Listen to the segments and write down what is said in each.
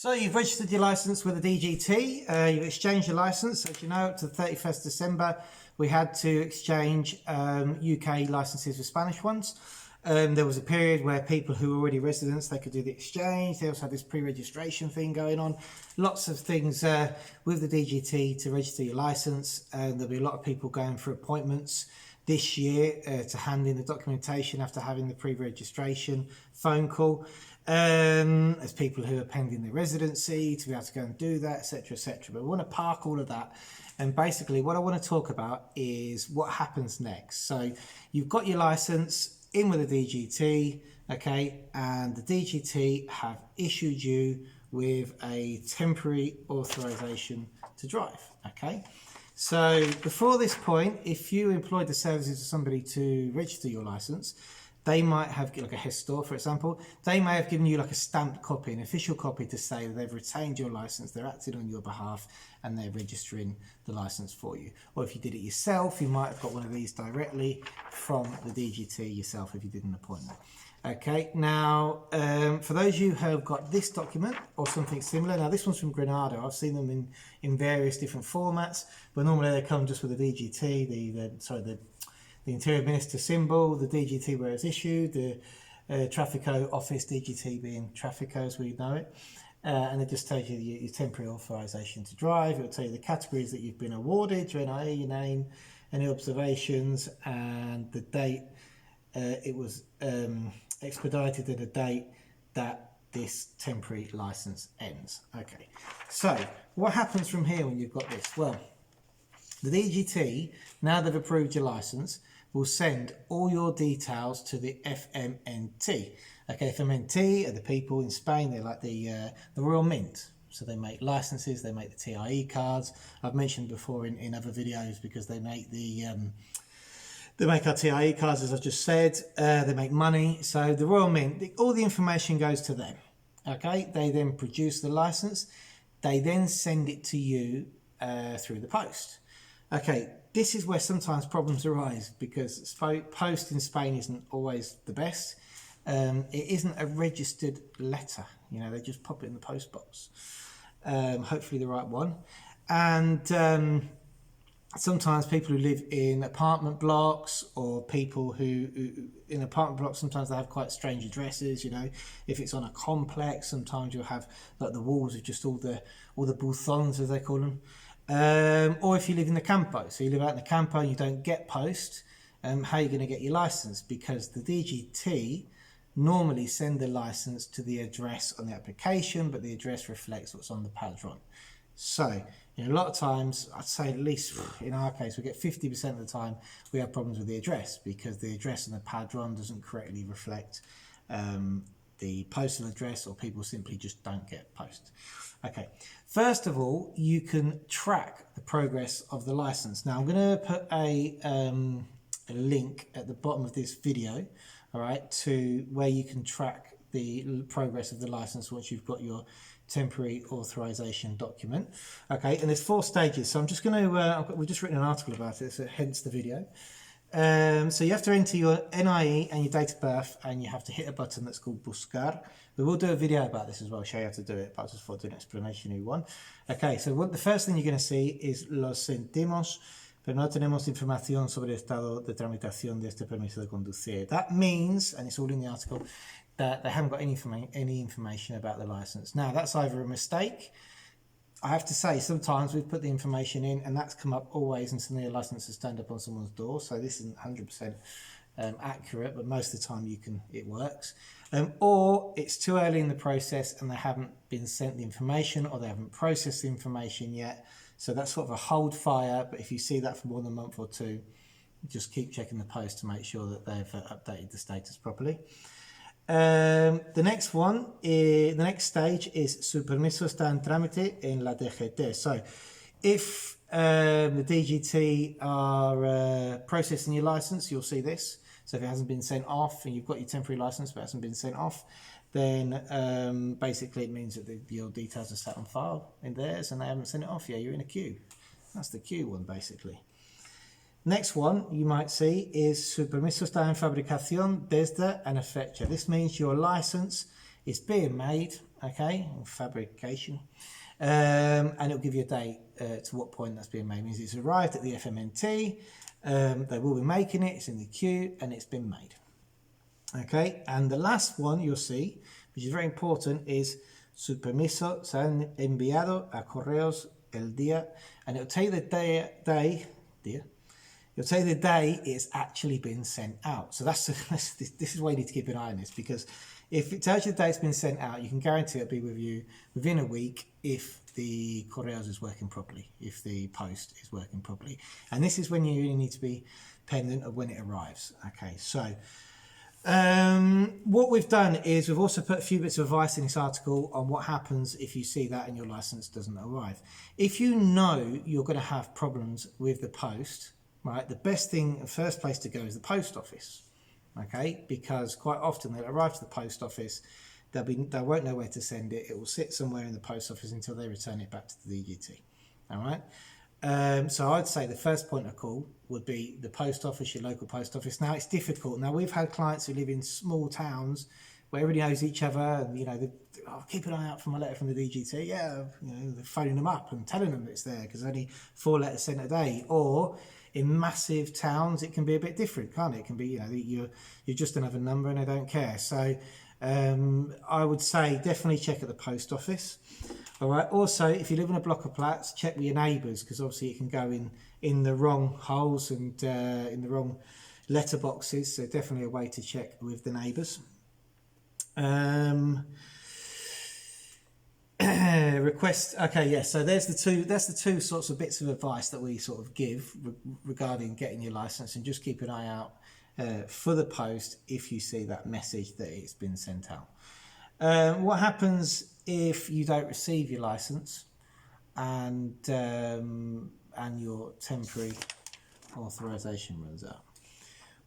So you've registered your license with the DGT, you've exchanged your license. As you know, up to the 31st December, we had to exchange UK licenses with Spanish ones. There was a period where people who were already residents, they could do the exchange. They also had this pre-registration thing going on. Lots of things with the DGT to register your license. There'll be a lot of people going for appointments this year to hand in the documentation after having the pre-registration phone call. There's people who are pending their residency to be able to go and do that, etc, etc. But we want to park all of that, and basically what I want to talk about is what happens next. So you've got your license in with the DGT, okay, and the DGT have issued you with a temporary authorization to drive, okay. So before this point, if you employed the services of somebody to register your license, they might have, like a gestor, for example, they may have given you like a stamped copy, an official copy to say that they've retained your license, they're acting on your behalf, and they're registering the license for you. Or if you did it yourself, you might have got one of these directly from the DGT yourself if you did an appointment. Okay, now for those of you who have got this document or something similar, now this one's from Granada. I've seen them in various different formats, but normally they come just with the DGT, the Interior Minister symbol, the DGT where it's issued, the Trafico office, DGT being Trafico as we know it, and it just tells you your temporary authorization to drive. It will tell you the categories that you've been awarded, your NIE, your name, any observations, and the date it was expedited to the date that this temporary license ends. Okay, so what happens from here when you've got this? Well, the DGT, now they've approved your license, will send all your details to the FMNT. Okay, FMNT are the people in Spain, they're like the Royal Mint. So they make licenses, they make the TIE cards. I've mentioned before in other videos because they make they make our TIE cards, as I've just said. They make money. So the Royal Mint, all the information goes to them. Okay, they then produce the license. They then send it to you through the post. Okay, this is where sometimes problems arise because post in Spain isn't always the best. It isn't a registered letter. You know, they just pop it in the post box. Hopefully the right one. And sometimes people who live in apartment blocks or people who in apartment blocks, sometimes they have quite strange addresses. You know, if it's on a complex, sometimes you'll have like the walls of just all the buzons, as they call them. Or if you live in the campo, so you live out in the campo and you don't get post, how are you going to get your license? Because the DGT normally send the license to the address on the application, but the address reflects what's on the padron. So, you know, a lot of times, I'd say at least in our case, we get 50% of the time we have problems with the address because the address on the padron doesn't correctly reflect the postal address, or people simply just don't get post. Okay, first of all, you can track the progress of the license. Now I'm going to put a link at the bottom of this video, all right, to where you can track the progress of the license once you've got your temporary authorization document. Okay, and there's 4 stages. So I'm just going to, we've just written an article about it, so hence the video. So you have to enter your NIE and your date of birth, and you have to hit a button that's called Buscar. We will do a video about this as well, show you how to do it, but I just thought I'd do an explanation one. Okay, so the first thing you're going to see is Lo sentimos, pero no tenemos información sobre el estado de tramitación de este permiso de conducir. That means, and it's all in the article, that they haven't got any information about the license. Now, that's either a mistake. I have to say, sometimes we've put the information in and that's come up always, and suddenly a license has turned up on someone's door. So this isn't 100% accurate, but most of the time it works. Or it's too early in the process and they haven't been sent the information, or they haven't processed the information yet. So that's sort of a hold fire. But if you see that for more than a month or two, just keep checking the post to make sure that they've updated the status properly. The next stage is su permiso está en trámite en la DGT. So if the DGT are processing your license, you'll see this. So if it hasn't been sent off and you've got your temporary license but it hasn't been sent off, then basically it means that your details are sat on file in theirs and they haven't sent it off yet. You're in a queue. That's the queue one, basically. Next one you might see is su permiso está en fabricación desde una fecha. This means your license is being made okay, fabrication, and it'll give you a date to what point that's being made. It means it's arrived at the FMNT, they will be making it, it's in the queue, and it's been made. Okay, and the last one you'll see, which is very important, is su permiso se han enviado a correos el día, and it'll tell you the it'll tell you the day it's actually been sent out. So this is why you need to keep an eye on this, because if it tells you the day it's been sent out, you can guarantee it'll be with you within a week if the correos is working properly, if the post is working properly. And this is when you really need to be pendant of when it arrives. Okay, so what we've done is we've also put a few bits of advice in this article on what happens if you see that and your license doesn't arrive. If you know you're going to have problems with the post, right, the best thing, the first place to go is the post office, okay, because quite often they'll arrive to the post office, they won't know where to send it, it will sit somewhere in the post office until they return it back to the DGT. All right. So I'd say the first point of call would be the post office, your local post office. Now it's difficult. Now we've had clients who live in small towns where everybody knows each other, and you know, keep an eye out for my letter from the DGT. Yeah, you know, they're phoning them up and telling them it's there because only 4 letters sent a day. Or in massive towns, it can be a bit different, can't it? It can be, you know, you're just another number and they don't care. So I would say definitely check at the post office. All right. Also, if you live in a block of flats, check with your neighbours, because obviously it can go in the wrong holes and in the wrong letterboxes. So definitely a way to check with the neighbours. Request. Okay, yes. So that's the two sorts of bits of advice that we sort of give regarding getting your license, and just keep an eye out for the post if you see that message that it's been sent out. What happens if you don't receive your license and your temporary authorization runs out?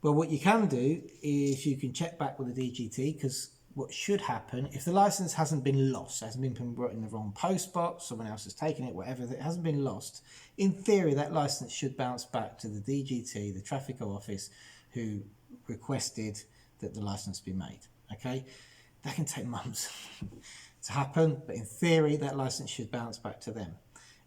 Well, what you can do is you can check back with the DGT, because what should happen, if the license hasn't been lost, hasn't been put in the wrong post box, someone else has taken it, whatever, it hasn't been lost, in theory that license should bounce back to the DGT, the traffic office, who requested that the license be made. Okay, that can take months to happen, but in theory that license should bounce back to them.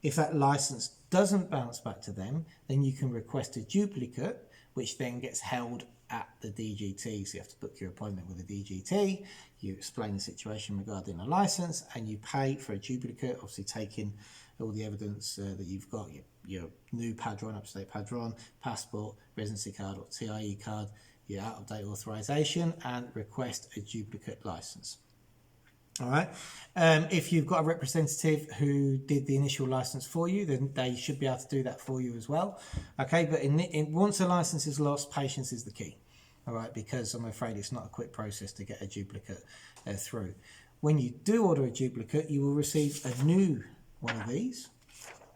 If that license doesn't bounce back to them, then you can request a duplicate, which then gets held at the DGT. So you have to book your appointment with the DGT, you explain the situation regarding a license, and you pay for a duplicate, obviously taking all the evidence that you've got, your new padron, up-to-date padron, passport, residency card or TIE card, your out-of-date authorization, and request a duplicate license. All right. If you've got a representative who did the initial license for you, then they should be able to do that for you as well. Okay, but once a license is lost, patience is the key. All right, because I'm afraid it's not a quick process to get a duplicate through. When you do order a duplicate, you will receive a new one of these,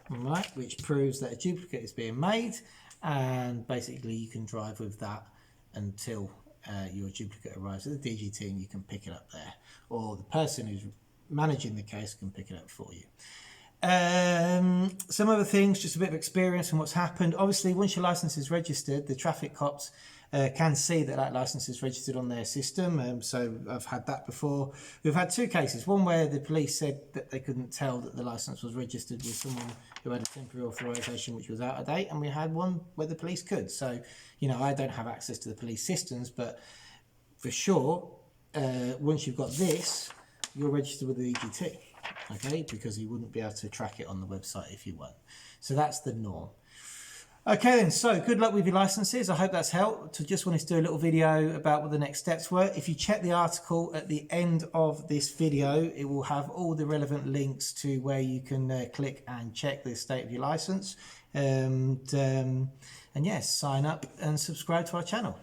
all right, which proves that a duplicate is being made, and basically you can drive with that until your duplicate arrives at the DGT and you can pick it up there, or the person who's managing the case can pick it up for you. Some other things, just a bit of experience and what's happened. Obviously, once your license is registered, the traffic cops can see that license is registered on their system. So I've had that before. We've had 2 cases. One where the police said that they couldn't tell that the license was registered with someone who had a temporary authorization which was out of date, and we had one where the police could. So, you know, I don't have access to the police systems, but for sure, once you've got this, you're registered with the DGT, okay? Because you wouldn't be able to track it on the website if you weren't. So that's the norm. Okay then, so good luck with your licenses. I hope that's helped. I just wanted to do a little video about what the next steps were. If you check the article at the end of this video, it will have all the relevant links to where you can click and check the state of your license. And yes, sign up and subscribe to our channel.